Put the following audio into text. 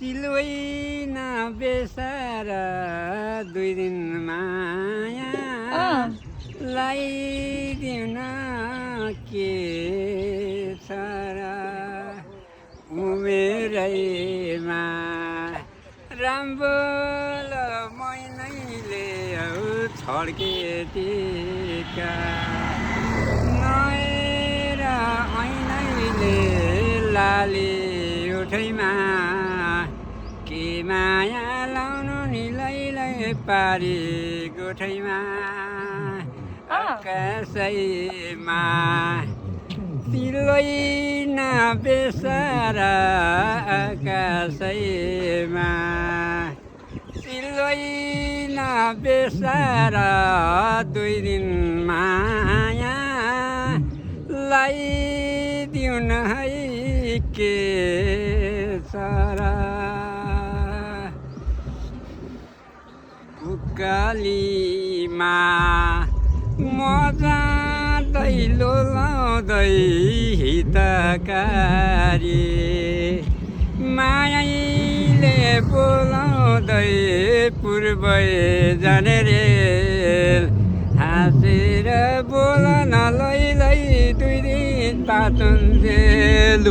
चिलोइ नबेसारा 2 दिन माया लगाइदिउँ न के छ र उमेरैमा रामबोल मैनैले छड्के टिका नएर ऐनैले लाली उठैमा के माया लाउनु नि लैलै पारी गोठैमा आकाशैमा चिलोइ नबेसारा आकाशैमा चिलोइ नबेसारा 2 दिन माया लगाइदिउँ न है के छ र उकालीमा म जाँदै लोलाउँदै हितकारी मायाले बोलाउँदै पूर्वै जाने रे हाँसेर बोल न लैलै 2 दिन पातुन्जेल